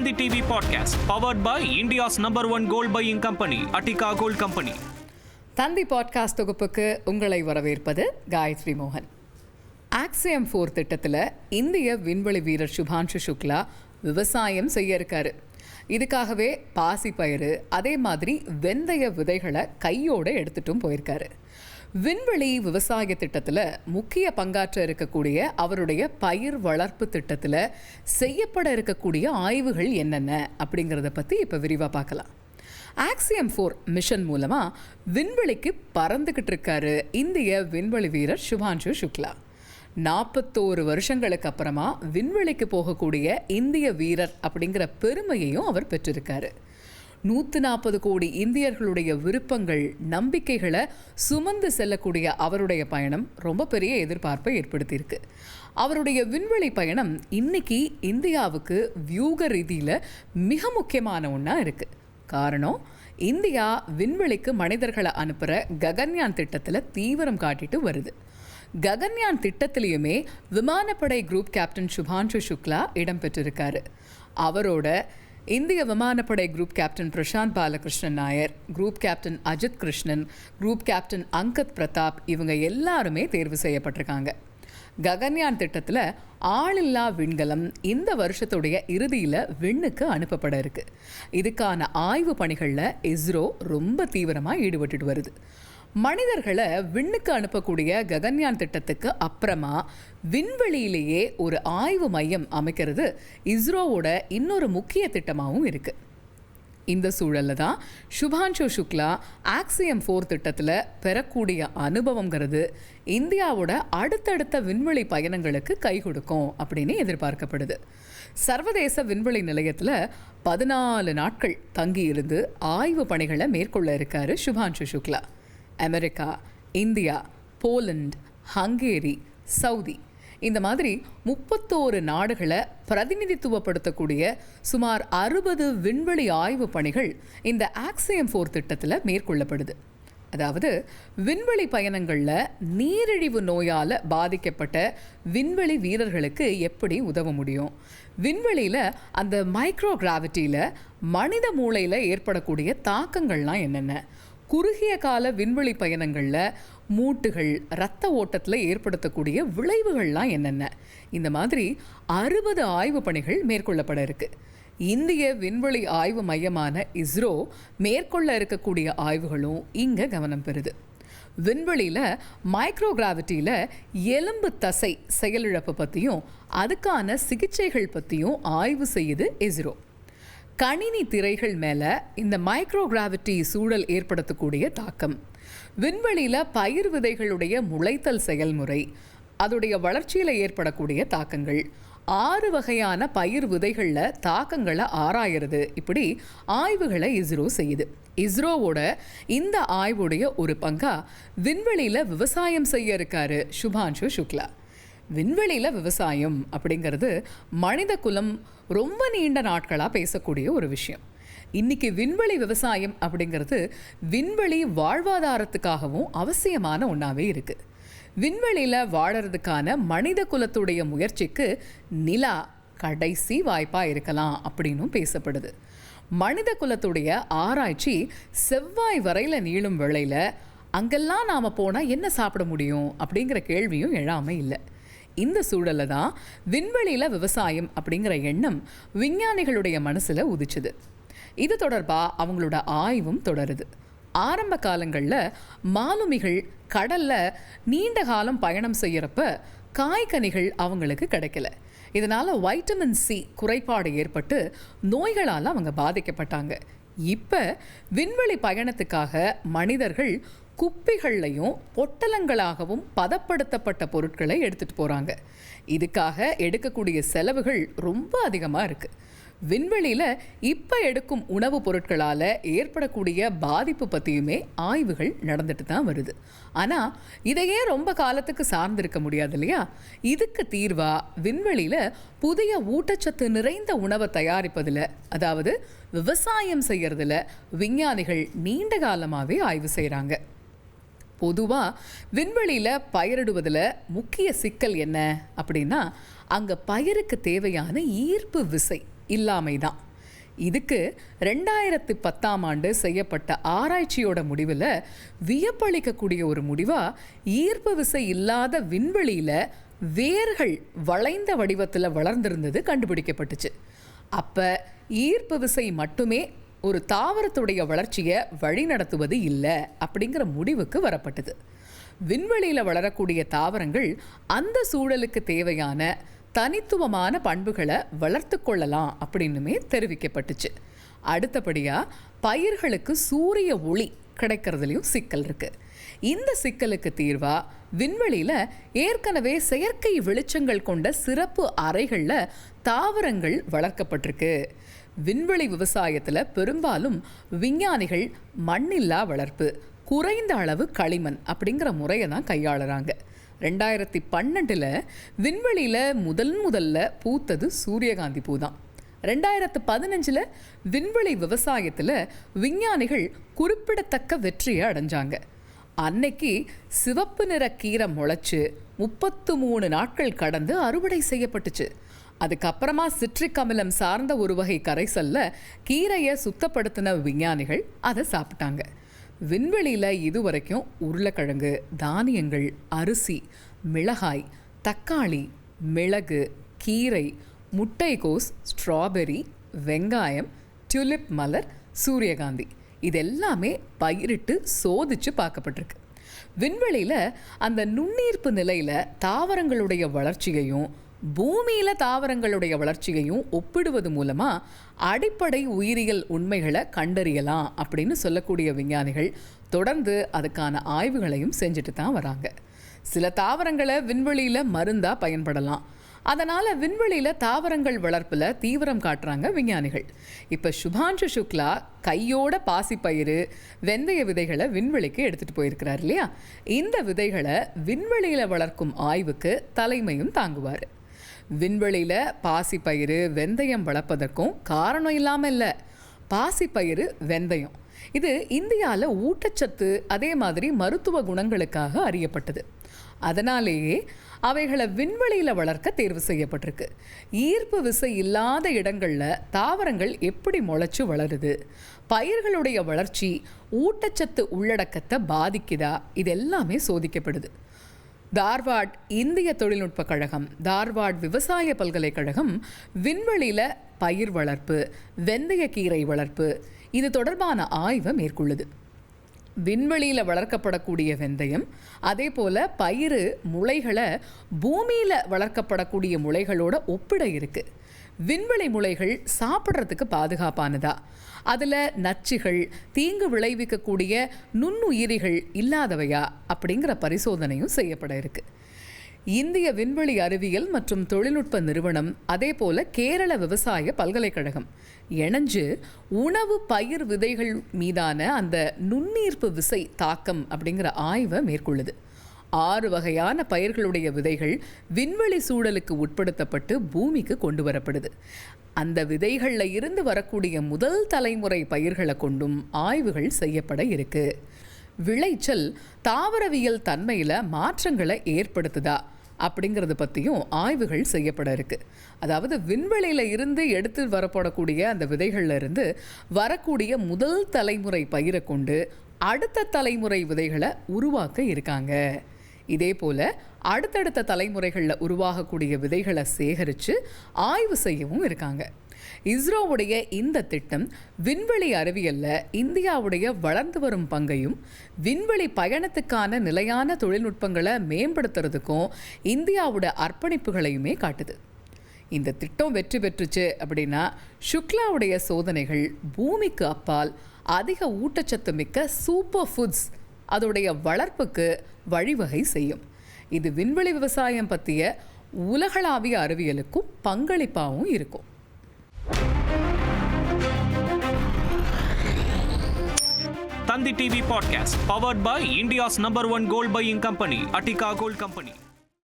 Tandi TV Podcast, powered by India's #1 gold buying company, Attica Gold Company. Thanthi podcast தொகுப்புக்கு உங்களை வரவேற்பது காயத்ரி மோகன். Axiom 4 திட்டத்தில் இந்திய விண்வெளி வீரர் சுபான்ஷு சுக்லா விவசாயம் செய்ய இருக்காரு. இதுக்காகவே பாசிப்பயிறு அதே மாதிரி வெந்தய விதைகளை கையோடு எடுத்துட்டும் போயிருக்காரு. விண்வெளி விவசாய திட்டத்தில் முக்கிய பங்காற்ற இருக்கக்கூடிய அவருடைய பயிர் வளர்ப்பு திட்டத்தில் செய்யப்பட இருக்கக்கூடிய ஆய்வுகள் என்னென்ன அப்படிங்கிறத பற்றி இப்போ விரிவாக பார்க்கலாம். ஆக்சியம் 4 மிஷன் மூலமாக விண்வெளிக்கு பறந்துக்கிட்டு இருக்காரு இந்திய விண்வெளி வீரர் சுபான்ஷு சுக்லா. 41 வருஷங்களுக்கு அப்புறமா விண்வெளிக்கு போகக்கூடிய இந்திய வீரர் அப்படிங்கிற பெருமையையும் அவர் பெற்றிருக்காரு. 140 கோடி இந்தியர்களுடைய விருப்பங்கள் நம்பிக்கைகளை சுமந்து செல்லக்கூடிய அவருடைய பயணம் ரொம்ப பெரிய எதிர்பார்ப்பை ஏற்படுத்தியிருக்கு. அவருடைய விண்வெளி பயணம் இன்னைக்கு இந்தியாவுக்கு வியூக ரீதியில் மிக முக்கியமான ஒன்றா இருக்குது. காரணம், இந்தியா விண்வெளிக்கு மனிதர்களை அனுப்புகிற ககன்யான் திட்டத்தில் தீவிரம் காட்டிட்டு வருது. ககன்யான் திட்டத்திலையுமே விமானப்படை குரூப் கேப்டன் சுபான்ஷு சுக்லா இடம்பெற்றிருக்காரு. அவரோட இந்திய விமானப்படை group captain Prasanth Balakrishnan Nair, group captain Ajit Krishnan, group captain Angad Pratap இவங்க எல்லாருமே தேர்வு செய்யப்பட்டிருக்காங்க. ககன்யான் திட்டத்தில் ஆளில்லா விண்கலம் இந்த வருஷத்துடைய இறுதியில் விண்ணுக்கு அனுப்பப்பட இருக்கு. இதுக்கான ஆய்வு பணிகளில் இஸ்ரோ ரொம்ப தீவிரமாக ஈடுபட்டு வருது. மனிதர்களை விண்ணுக்கு அனுப்பக்கூடிய ககன்யான் திட்டத்துக்கு அப்புறமா விண்வெளியிலேயே ஒரு ஆய்வு மையம் அமைக்கிறது இஸ்ரோவோட இன்னொரு முக்கிய திட்டமாகவும் இருக்குது. இந்த சூழலில் தான் சுபான்ஷு சுக்லா ஆக்சியம் 4 திட்டத்தில் பெறக்கூடிய அனுபவங்கிறது இந்தியாவோட அடுத்தடுத்த விண்வெளி பயணங்களுக்கு கை கொடுக்கும் அப்படின்னு எதிர்பார்க்கப்படுது. சர்வதேச விண்வெளி நிலையத்தில் 14 நாட்கள் தங்கியிருந்து ஆய்வு பணிகளை மேற்கொள்ள இருக்காரு Shubhanshu Shukla. America, India, Poland, Hungary, Saudi இந்த மாதிரி 31 நாடுகளை பிரதிநிதித்துவப்படுத்தக்கூடிய சுமார் 60 விண்வெளி ஆய்வு பணிகள் இந்த ஆக்சியம் 4 திட்டத்தில் மேற்கொள்ளப்படுது. அதாவது விண்வெளி பயணங்களில் நீரிழிவு நோயால் பாதிக்கப்பட்ட விண்வெளி வீரர்களுக்கு எப்படி உதவ முடியும், விண்வெளியில் அந்த மைக்ரோ கிராவிட்டியில் மனித மூளையில் ஏற்படக்கூடிய தாக்கங்கள்லாம் என்னென்ன, குறுகிய கால விண்வெளி பயணங்களில் மூட்டுகள் இரத்த ஓட்டத்தில் ஏற்படுத்தக்கூடிய விளைவுகள்லாம் என்னென்ன, இந்த மாதிரி 60 ஆய்வு பணிகள் மேற்கொள்ளப்பட இருக்கு. இந்திய விண்வெளி ஆய்வு மையமான இஸ்ரோ மேற்கொள்ள இருக்கக்கூடிய ஆய்வுகளும் இங்கே கவனம் பெறுது. விண்வெளியில் மைக்ரோ கிராவிட்டியில் எலும்பு தசை செயலிழப்பு பற்றியும் அதுக்கான சிகிச்சைகள் பற்றியும் ஆய்வு செய்யுது இஸ்ரோ. கணினி திரைகள் மேலே இந்த மைக்ரோ கிராவிட்டி சூழல் ஏற்படுத்தக்கூடிய தாக்கம், விண்வெளியில் பயிர் விதைகளுடைய முளைத்தல் செயல்முறை, அதோடைய வளர்ச்சியில் ஏற்படக்கூடிய தாக்கங்கள், 6 வகையான பயிர் விதைகளில் தாக்கங்களை ஆராயிறது, இப்படி ஆய்வுகளை இஸ்ரோ செய்யுது. இஸ்ரோவோட இந்த ஆய்வுடைய ஒரு பங்கா விண்வெளியில் விவசாயம் செய்ய இருக்காரு சுபான்ஷு சுக்லா. விண்வெளியில் விவசாயம் அப்படிங்கிறது மனித குலம் ரொம்ப நீண்ட நாட்களாக பேசக்கூடிய ஒரு விஷயம். இன்றைக்கி விண்வெளி விவசாயம் அப்படிங்கிறது விண்வெளி வாழ்வாதாரத்துக்காகவும் அவசியமான ஒன்றாவே இருக்குது. விண்வெளியில் வாழறதுக்கான மனித குலத்துடைய முயற்சிக்கு நிலா கடைசி வாய்ப்பாக இருக்கலாம் அப்படின்னும் பேசப்படுது. மனித குலத்துடைய ஆராய்ச்சி செவ்வாய் வரையில் நீளும் வேளையில் அங்கெல்லாம் நாம் போனால் என்ன சாப்பிட முடியும் அப்படிங்கிற கேள்வியும் எழாமல் இல்லை. இந்த சூழலில் தான் விண்வெளியில் விவசாயம் அப்படிங்கிற எண்ணம் விஞ்ஞானிகளுடைய மனசில் உதிச்சுது. இது தொடர்பாக அவங்களோட ஆய்வும் தொடருது. ஆரம்ப காலங்களில் மாலுமிகள் கடலில் நீண்ட காலம் பயணம் செய்கிறப்ப காய்கனிகள் அவங்களுக்கு கிடைக்கல. இதனால் வைட்டமின் சி குறைபாடு ஏற்பட்டு நோய்களால் அவங்க பாதிக்கப்பட்டாங்க. இப்போ விண்வெளி பயணத்துக்காக மனிதர்கள் குப்பிகள்லையும் பொட்டலங்களாகவும் பதப்படுத்தப்பட்ட பொருட்களை எடுத்துகிட்டு போகிறாங்க. இதுக்காக எடுக்கக்கூடிய செலவுகள் ரொம்ப அதிகமாக இருக்குது. விண்வெளியில் இப்போ எடுக்கும் உணவுப் பொருட்களால் ஏற்படக்கூடிய பாதிப்பு பற்றியுமே ஆய்வுகள் நடந்துட்டு தான் வருது. ஆனால் இதையே ரொம்ப காலத்துக்கு சார்ந்திருக்க முடியாது இல்லையா? இதுக்கு தீர்வாக விண்வெளியில் புதிய ஊட்டச்சத்து நிறைந்த உணவை தயாரிப்பதில், அதாவது விவசாயம் செய்கிறதுல விஞ்ஞானிகள் நீண்ட காலமாகவே ஆய்வு செய்கிறாங்க. பொதுவாக விண்வெளியில் பயிரிடுவதில் முக்கிய சிக்கல் என்ன அப்படின்னா, அங்கே பயிருக்கு தேவையான ஈர்ப்பு விசை இல்லாமை தான். இதுக்கு 2010 செய்யப்பட்ட ஆராய்ச்சியோட முடிவில் வியப்பளிக்கக்கூடிய ஒரு முடிவாக ஈர்ப்பு விசை இல்லாத விண்வெளியில் வேர்கள் வளைந்த வடிவத்தில் வளர்ந்திருந்தது கண்டுபிடிக்கப்பட்டுச்சு. அப்போ ஈர்ப்பு விசை மட்டுமே ஒரு தாவரத்துடைய வளர்ச்சியை வழிநடத்துவது இல்லை அப்படிங்கிற முடிவுக்கு வரப்பட்டது. விண்வெளியில் வளரக்கூடிய தாவரங்கள் அந்த சூழலுக்கு தேவையான தனித்துவமான பண்புகளை வளர்த்து கொள்ளலாம் அப்படின்னுமே தெரிவிக்கப்பட்டுச்சு. அடுத்தபடியாக பயிர்களுக்கு சூரிய ஒளி கிடைக்கிறதுலையும் சிக்கல் இருக்குது. இந்த சிக்கலுக்கு தீர்வாக விண்வெளியில் ஏற்கனவே செயற்கை வெளிச்சங்கள் கொண்ட சிறப்பு அறைகளில் தாவரங்கள் வளர்க்கப்பட்டிருக்கு. விண்வெளி விவசாயத்தில் பெரும்பாலும் விஞ்ஞானிகள் மண்ணில்லா வளர்ப்பு, குறைந்த அளவு களிமண் அப்படிங்கிற முறையை தான் கையாளுறாங்க. 2012 விண்வெளியில் முதல்ல பூத்தது சூரியகாந்தி பூ தான். 2015 விண்வெளி விவசாயத்தில் விஞ்ஞானிகள் குறிப்பிடத்தக்க வெற்றியை அடைஞ்சாங்க. அன்னைக்கு சிவப்பு நிற கீரை முளைச்சு 33 நாட்கள் கடந்து அறுவடை செய்யப்பட்டுச்சு. அதுக்கப்புறமா சிட்ரிக் அமிலம் சார்ந்த ஒரு வகை கரைசல்ல கீரையை சுத்தப்படுத்தின விஞ்ஞானிகள் அதை சாப்பிட்டாங்க. விண்வெளியில் இதுவரைக்கும் உருளைக்கிழங்கு, தானியங்கள், அரிசி, மிளகாய், தக்காளி, மிளகு, கீரை, முட்டைக்கோஸ், ஸ்ட்ராபெரி, வெங்காயம், டியூலிப் மலர், சூரியகாந்தி இதெல்லாமே பயிரிட்டு சோதிச்சு பார்க்கப்பட்டிருக்கு. விண்வெளியில் அந்த நுண்ணீர்ப்பு நிலையில் தாவரங்களுடைய வளர்ச்சியையும் பூமியில் தாவரங்களுடைய வளர்ச்சியையும் ஒப்பிடுவது மூலமாக அடிப்படை உயிரியல் உண்மைகளை கண்டறியலாம் அப்படின்னு சொல்லக்கூடிய விஞ்ஞானிகள் தொடர்ந்து அதுக்கான ஆய்வுகளையும் செஞ்சுட்டு தான் வராங்க. சில தாவரங்களை விண்வெளியில் மருந்தாக பயன்படலாம். அதனால் விண்வெளியில் தாவரங்கள் வளர்ப்பில் தீவிரம் காட்டுறாங்க விஞ்ஞானிகள். இப்போ சுபான்ஷு சுக்லா கையோட பாசிப்பயிறு, வெந்தய விதைகளை விண்வெளிக்கு எடுத்துகிட்டு போயிருக்கிறார் இல்லையா? இந்த விதைகளை விண்வெளியில் வளர்க்கும் ஆய்வுக்கு தலைமையும் தாங்குவார். விண்வெளியில் பாசிப்பயிறு, வெந்தயம் வளர்ப்பதற்கும் காரணம் இல்லாமல் இல்லை. பாசிப்பயிறு, வெந்தயம் இது இந்தியாவில் ஊட்டச்சத்து அதே மாதிரி மருத்துவ குணங்களுக்காக அறியப்பட்டது. அதனாலேயே அவைகளை விண்வெளியில் வளர்க்க தேர்வு செய்யப்பட்டிருக்கு. ஈர்ப்பு விசை இல்லாத இடங்களில் தாவரங்கள் எப்படி முளைச்சு வளருது, பயிர்களுடைய வளர்ச்சி ஊட்டச்சத்து உள்ளடக்கத்தை பாதிக்குதா, இது எல்லாமே சோதிக்கப்படுது. தார்வாட் இந்திய தொழில்நுட்ப கழகம், தார்வாட் விவசாய பல்கலைக்கழகம் விண்வெளியில் பயிர் வளர்ப்பு, வெந்தய கீரை வளர்ப்பு இது தொடர்பான ஆய்வை மேற்கொள்ளுது. விண்வெளியில் வளர்க்கப்படக்கூடிய வெந்தயம் அதே போல் பயிறு முளைகளை பூமியில் வளர்க்கப்படக்கூடிய முளைகளோட ஒப்பிட இருக்குது. விண்வெளி முளைகள் சாப்பிட்றதுக்கு பாதுகாப்பானதா, அதில் நச்சுகள், தீங்கு விளைவிக்கக்கூடிய நுண்ணுயிரிகள் இல்லாதவையா அப்படிங்கிற பரிசோதனையும் செய்யப்பட இருக்கு. இந்திய விண்வெளி அறிவியல் மற்றும் தொழில்நுட்ப நிறுவனம் அதே போல் கேரள விவசாய பல்கலைக்கழகம் இணைஞ்சு உணவு பயிர் விதைகள் மீதான அந்த நுண்ணீர்ப்பு விசை தாக்கம் அப்படிங்கிற ஆய்வை மேற்கொள்ளுது. 6 வகையான பயிர்களுடைய விதைகள் விண்வெளி சூழலுக்கு உட்படுத்தப்பட்டு பூமிக்கு கொண்டு வரப்படுது. அந்த விதைகளில் இருந்து வரக்கூடிய முதல் தலைமுறை பயிர்களை கொண்டும் ஆய்வுகள் செய்யப்பட இருக்கு. விளைச்சல் தாவரவியல் தன்மையில் மாற்றங்களை ஏற்படுத்துதா அப்படிங்கிறத பற்றியும் ஆய்வுகள் செய்யப்பட இருக்கு. அதாவது விண்வெளியில் இருந்து எடுத்து வரப்படக்கூடிய அந்த விதைகளில் இருந்து வரக்கூடிய முதல் தலைமுறை பயிரை கொண்டு அடுத்த தலைமுறை விதைகளை உருவாக்க இருக்காங்க. இதே போல் அடுத்தடுத்த தலைமுறைகளில் உருவாகக்கூடிய விதைகளை சேகரித்து ஆய்வு செய்யவும் இருக்காங்க. இஸ்ரோவுடைய இந்த திட்டம் விண்வெளி அறிவியலில் இந்தியாவுடைய வளர்ந்து வரும் பங்கையும் விண்வெளி பயணத்துக்கான நிலையான தொழில்நுட்பங்களை மேம்படுத்துறதுக்கும் இந்தியாவோட அர்ப்பணிப்புகளையுமே காட்டுது. இந்த திட்டம் வெற்றி பெற்றுச்சு அப்படின்னா சுக்லாவுடைய சோதனைகள் பூமிக்கு அப்பால் அதிக ஊட்டச்சத்து மிக்க சூப்பர் ஃபுட்ஸ் அதோடைய வளர்ப்புக்கு வழிவகை செய்யும். இது விண்வெளி விவசாயம் பற்றிய உலகளாவிய அறிவியலுக்கும் பங்களிப்பாகவும் இருக்கும். Thanthi TV podcast powered by India's number 1 gold buying company, Attica Gold Company.